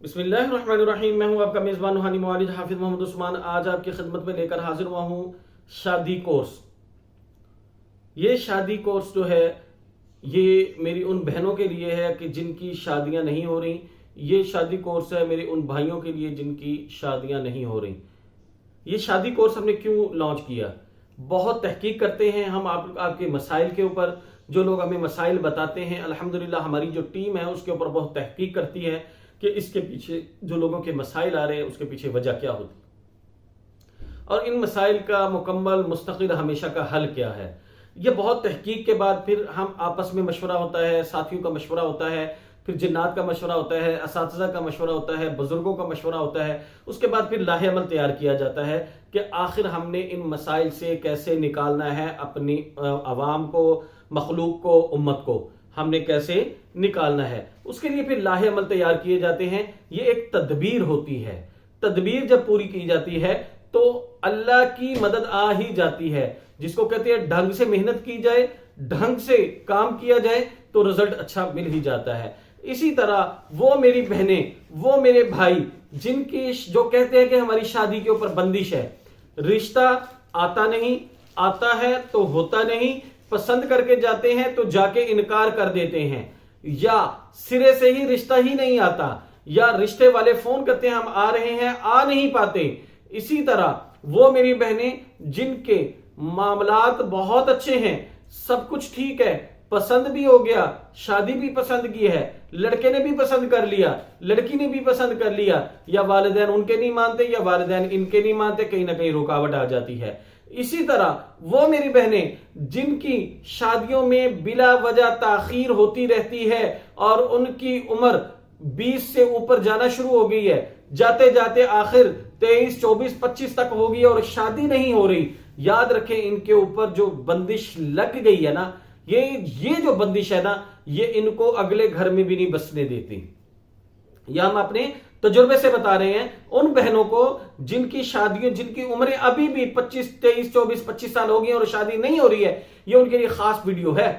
بسم اللہ الرحمن الرحیم۔ میں ہوں آپ کا میزبان روحانی معالج حافظ محمد عثمان۔ آج آپ کی خدمت میں لے کر حاضر ہوا ہوں شادی کورس۔ یہ شادی کورس جو ہے یہ میری ان بہنوں کے لیے ہے کہ جن کی شادیاں نہیں ہو رہی۔ یہ شادی کورس ہے میرے ان بھائیوں کے لیے جن کی شادیاں نہیں ہو رہی۔ یہ شادی کورس ہم نے کیوں لانچ کیا؟ بہت تحقیق کرتے ہیں ہم آپ کے مسائل کے اوپر۔ جو لوگ ہمیں مسائل بتاتے ہیں الحمدللہ ہماری جو ٹیم ہے اس کے اوپر بہت تحقیق کرتی ہے کہ اس کے پیچھے جو لوگوں کے مسائل آ رہے ہیں اس کے پیچھے وجہ کیا ہوتی، اور ان مسائل کا مکمل مستقل ہمیشہ کا حل کیا ہے۔ یہ بہت تحقیق کے بعد پھر ہم آپس میں مشورہ ہوتا ہے، ساتھیوں کا مشورہ ہوتا ہے، پھر جنات کا مشورہ ہوتا ہے، اساتذہ کا مشورہ ہوتا ہے، بزرگوں کا مشورہ ہوتا ہے۔ اس کے بعد پھر لاہ عمل تیار کیا جاتا ہے کہ آخر ہم نے ان مسائل سے کیسے نکالنا ہے اپنی عوام کو، مخلوق کو، امت کو ہم نے کیسے نکالنا ہے۔ اس کے لیے پھر لاہ عمل تیار کیے جاتے ہیں۔ یہ ایک تدبیر ہوتی ہے۔ تدبیر جب پوری کی جاتی ہے تو اللہ کی مدد آ ہی جاتی ہے۔ جس کو کہتے ہیں ڈھنگ سے محنت کی جائے، ڈھنگ سے کام کیا جائے تو رزلٹ اچھا مل ہی جاتا ہے۔ اسی طرح وہ میری بہنیں، وہ میرے بھائی جن کی جو کہتے ہیں کہ ہماری شادی کے اوپر بندش ہے، رشتہ آتا نہیں، آتا ہے تو ہوتا نہیں، پسند کر کے جاتے ہیں تو جا کے انکار کر دیتے ہیں، یا سرے سے ہی رشتہ ہی نہیں آتا، یا رشتے والے فون کرتے ہیں ہم آ رہے ہیں، آ نہیں پاتے۔ اسی طرح وہ میری بہنیں جن کے معاملات بہت اچھے ہیں، سب کچھ ٹھیک ہے، پسند بھی ہو گیا، شادی بھی پسند کی ہے، لڑکے نے بھی پسند کر لیا، لڑکی نے بھی پسند کر لیا، یا والدین ان کے نہیں مانتے یا والدین ان کے نہیں مانتے، کہیں نہ کہیں رکاوٹ آ جاتی ہے۔ اسی طرح وہ میری بہنیں جن کی شادیوں میں بلا وجہ تاخیر ہوتی رہتی ہے اور ان کی عمر 20 سے اوپر جانا شروع ہو گئی ہے، جاتے جاتے آخر 23، 24، 25 تک ہو گئی اور شادی نہیں ہو رہی، یاد رکھیں ان کے اوپر جو بندش لگ گئی ہے نا، یہ جو بندش ہے نا، یہ ان کو اگلے گھر میں بھی نہیں بسنے دیتی۔ یہ ہم اپنے تجربے سے بتا رہے ہیں ان بہنوں کو جن کی شادیوں، جن کی عمریں ابھی بھی 25، 23، 24، 25 سال ہو گئی اور شادی نہیں ہو رہی ہے۔ یہ ان کے لیے خاص ویڈیو ہے۔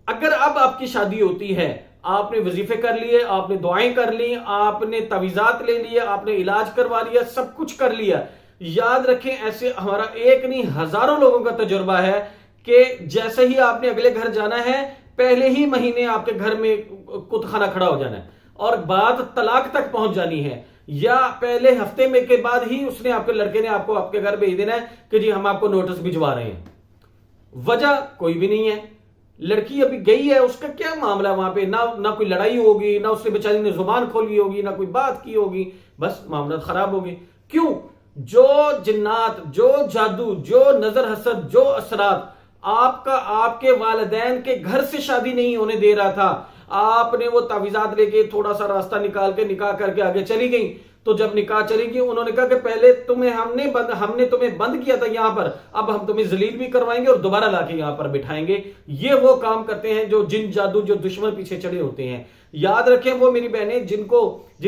اگر اب آپ کی شادی ہوتی ہے، آپ نے وظیفے کر لیے، آپ نے دعائیں کر لی، آپ نے تعویذات لے لیے، آپ نے علاج کروا لیا، سب کچھ کر لیا، یاد رکھیں ایسے ہمارا ایک نہیں ہزاروں لوگوں کا تجربہ ہے کہ جیسے ہی آپ نے اگلے گھر جانا ہے، پہلے ہی مہینے آپ کے گھر میں کتخانہ کھڑا ہو جانا ہے اور بات طلاق تک پہنچ جانی ہے، یا پہلے ہفتے میں کے بعد ہی اس نے آپ کے لڑکے نے آپ کو آپ کے گھر بھیج دینا ہے کہ جی ہم آپ کو نوٹس بھجوا رہے ہیں۔ وجہ کوئی بھی نہیں ہے، لڑکی ابھی گئی ہے، اس کا کیا معاملہ وہاں پہ، نہ کوئی لڑائی ہوگی، نہ اس نے بیچاری نے زبان کھولی ہوگی، نہ کوئی بات کی ہوگی، بس معاملات خراب ہوگی۔ کیوں؟ جو جنات، جو جادو، جو نظر حسد، جو اثرات آپ کے والدین کے گھر سے شادی نہیں ہونے دے رہا تھا، آپ نے وہ تعویذات لے کے تھوڑا سا راستہ نکال کے نکاح کر کے آگے چلی گئی، تو جب نکاح چلی گئی انہوں نے کہا کہ پہلے ہم نے تمہیں بند کیا تھا یہاں پر، اب ہم تمہیں ذلیل بھی کروائیں گے اور دوبارہ لا کے یہاں پر بٹھائیں گے۔ یہ وہ کام کرتے ہیں جو جن جادو، جو دشمن پیچھے چڑے ہوتے ہیں۔ یاد رکھیں وہ میری بہنیں جن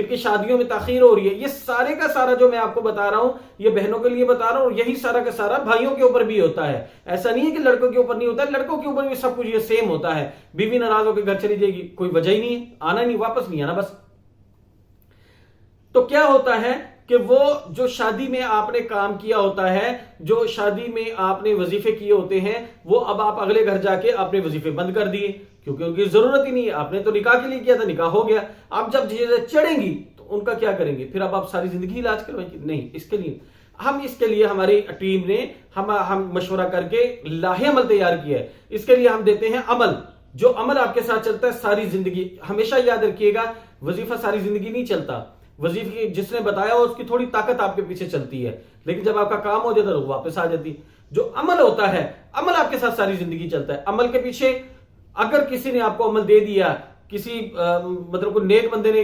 کی شادیوں میں تاخیر ہو رہی ہے، یہ سارے کا سارا جو میں آپ کو بتا رہا ہوں یہ بہنوں کے لیے بتا رہا ہوں، اور یہی سارا کا سارا بھائیوں کے اوپر بھی ہوتا ہے۔ ایسا نہیں ہے کہ لڑکوں کے اوپر نہیں ہوتا ہے، لڑکوں کے اوپر بھی سب کچھ یہ سیم ہوتا ہے۔ بیوی ناراض ہو کے گھر چلی جائے گی، کوئی وجہ ہی نہیں ہے، آنا نہیں، واپس نہیں آنا بس۔ تو کیا ہوتا ہے کہ وہ جو شادی میں آپ نے کام کیا ہوتا ہے، جو شادی میں آپ نے وظیفے کیے ہوتے ہیں، وہ اب آپ اگلے گھر جا کے آپ نے وظیفے بند کر دیے کیونکہ ان کی ضرورت ہی نہیں ہے۔ آپ نے تو نکاح کے لیے کیا تھا، نکاح ہو گیا، اب جب چیزیں چڑھیں گی تو ان کا کیا کریں گے؟ پھر اب آپ ساری زندگی علاج کروائیں گے؟ نہیں، اس کے لیے ہماری ٹیم نے ہم مشورہ کر کے لاہ عمل تیار کیا ہے۔ اس کے لیے ہم دیتے ہیں عمل، جو عمل آپ کے ساتھ چلتا ہے ساری زندگی۔ ہمیشہ یاد رکھیے گا وظیفہ ساری زندگی نہیں چلتا، وظیفے جس نے بتایا ہو اس کی تھوڑی طاقت آپ کے پیچھے چلتی ہے، لیکن جب آپ کا کام ہو جاتا ہے تو واپس آ جاتی۔ جو عمل ہوتا ہے، عمل آپ کے ساتھ ساری زندگی چلتا ہے۔ عمل کے پیچھے اگر کسی نے آپ کو عمل دے دیا، کسی مطلب کوئی نیک بندے نے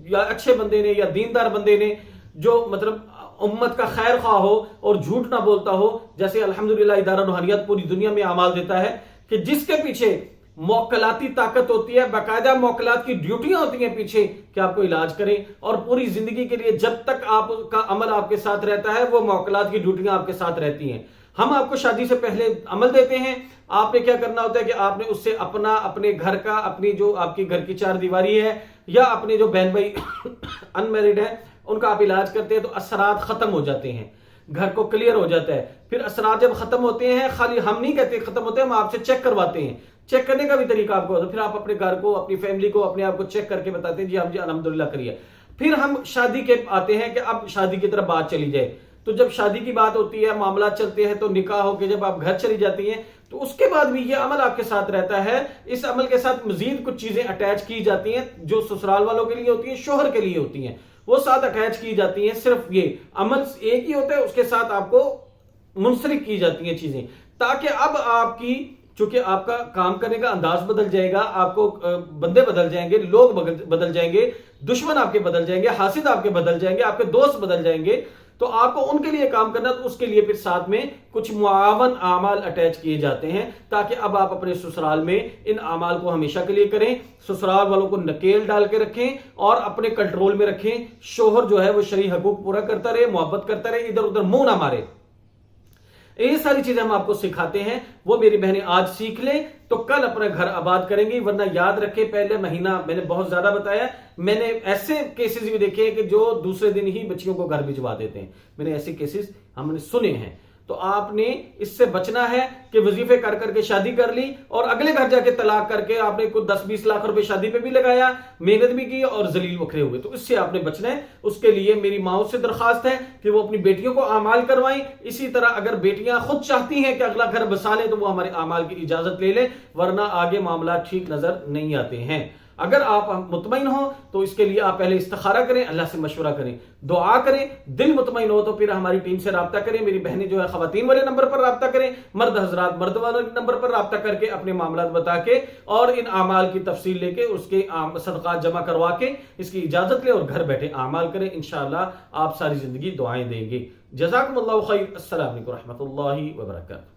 یا اچھے بندے نے یا دیندار بندے نے جو مطلب امت کا خیر خواہ ہو اور جھوٹ نہ بولتا ہو، جیسے الحمدللہ ادارہ روحانیت پوری دنیا میں اعمال دیتا ہے کہ جس کے پیچھے موکلاتی طاقت ہوتی ہے، باقاعدہ موکلات کی ڈیوٹیاں ہوتی ہیں پیچھے کہ آپ کو علاج کریں، اور پوری زندگی کے لیے جب تک آپ کا عمل آپ کے ساتھ رہتا ہے وہ موکلات کی ڈیوٹیاں آپ کے ساتھ رہتی ہیں۔ ہم آپ کو شادی سے پہلے عمل دیتے ہیں. آپ نے کیا کرنا ہوتا ہے کہ آپ نے اس سے اپنے گھر کا، اپنی جو آپ کی گھر کی چار دیواری ہے، یا اپنے جو بہن بھائی ان میرڈ ہیں ان کا آپ علاج کرتے ہیں تو اثرات ختم ہو جاتے ہیں، گھر کو کلیئر ہو جاتا ہے. پھر اثرات جب ختم ہوتے ہیں، خالی ہم نہیں کہتے ختم ہوتے ہیں، ہم آپ سے چیک کرواتے ہیں. چیک کرنے کا بھی طریقہ آپ کو ہوتا ہے. پھر آپ اپنے گھر کو، اپنی فیملی کو، اپنے آپ کو چیک کر کے بتاتے ہیں جی آپ جی الحمدللہ کریے. پھر ہم شادی کے آتے ہیں کہ اب شادی کی طرف بات چلی جائے. تو جب شادی کی بات ہوتی ہے، معاملات چلتے ہیں، تو نکاح ہو کے جب آپ گھر چلی جاتی ہیں تو اس کے بعد بھی یہ عمل آپ کے ساتھ رہتا ہے. اس عمل کے ساتھ مزید کچھ چیزیں اٹیچ کی جاتی ہیں جو سسرال والوں کے لیے ہوتی ہیں، شوہر کے لیے ہوتی ہیں، وہ ساتھ اٹیچ کی جاتی ہیں. صرف یہ عمل ایک ہی ہوتا ہے، اس کے ساتھ آپ کو منسلک کی جاتی ہیں چیزیں، تاکہ اب آپ کی، چونکہ آپ کا کام کرنے کا انداز بدل جائے گا، آپ کو بندے بدل جائیں گے، لوگ بدل جائیں گے، دشمن آپ کے بدل جائیں گے، حاسد آپ کے بدل جائیں گے، آپ کے دوست بدل جائیں گے، تو آپ کو ان کے لیے کام کرنا، تو اس کے لیے پھر ساتھ میں کچھ معاون اعمال اٹیچ کیے جاتے ہیں، تاکہ اب آپ اپنے سسرال میں ان اعمال کو ہمیشہ کے لیے کریں، سسرال والوں کو نکیل ڈال کے رکھیں اور اپنے کنٹرول میں رکھیں. شوہر جو ہے وہ شرعی حقوق پورا کرتا رہے، محبت کرتا رہے، ادھر ادھر منہ نہ مارے. یہ ساری چیزیں ہم آپ کو سکھاتے ہیں. وہ میری بہنیں آج سیکھ لیں تو کل اپنا گھر آباد کریں گی. ورنہ یاد رکھیں، پہلے مہینہ میں نے بہت زیادہ بتایا، میں نے ایسے کیسز بھی دیکھے ہیں کہ جو دوسرے دن ہی بچیوں کو گھر بھجوا دیتے ہیں. میں نے ایسے کیسز ہم نے سنے ہیں. تو آپ نے اس سے بچنا ہے کہ وظیفے کر کر کے شادی کر لی اور اگلے گھر جا کے طلاق کر کے آپ نے کوئی 10-20 لاکھ روپے شادی پہ بھی لگایا، محنت بھی کی اور ذلیل بکھرے ہوئے. تو اس سے آپ نے بچنا ہے. اس کے لیے میری ماؤں سے درخواست ہے کہ وہ اپنی بیٹیوں کو اعمال کروائیں. اسی طرح اگر بیٹیاں خود چاہتی ہیں کہ اگلا گھر بسا لیں تو وہ ہمارے اعمال کی اجازت لے لیں، ورنہ آگے معاملات ٹھیک نظر نہیں آتے ہیں. اگر آپ مطمئن ہوں تو اس کے لیے آپ پہلے استخارہ کریں، اللہ سے مشورہ کریں، دعا کریں. دل مطمئن ہو تو پھر ہماری ٹیم سے رابطہ کریں. میری بہنیں جو ہے خواتین والے نمبر پر رابطہ کریں، مرد حضرات مرد والے نمبر پر رابطہ کر کے اپنے معاملات بتا کے اور ان اعمال کی تفصیل لے کے اس کے صدقات جمع کروا کے اس کی اجازت لیں اور گھر بیٹھے اعمال کریں. انشاءاللہ آپ ساری زندگی دعائیں دیں گے. جزاکم اللہ خیر. السلام علیکم ورحمۃ اللہ وبرکاتہ.